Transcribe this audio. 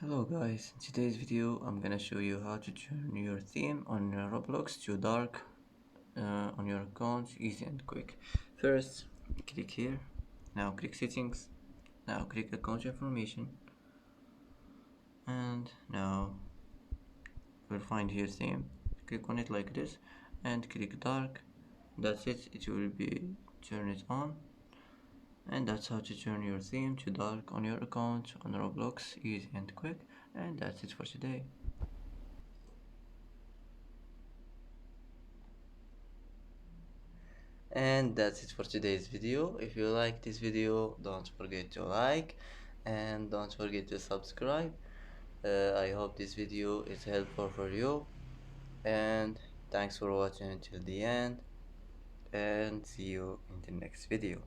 Hello guys, in today's video I'm gonna show you how to turn your theme on Roblox to dark on your account, easy and quick. First, click here, now click settings, now click account information, and now you'll find here theme. Click on it like this and click dark. That's it, it will be turn it on. And that's how to turn your theme to dark on your account on Roblox, easy and quick. And that's it for today. And that's it for today's video. If you like this video, don't forget to like and don't forget to subscribe. I hope this video is helpful for you, and thanks for watching until the end, and see you in the next video.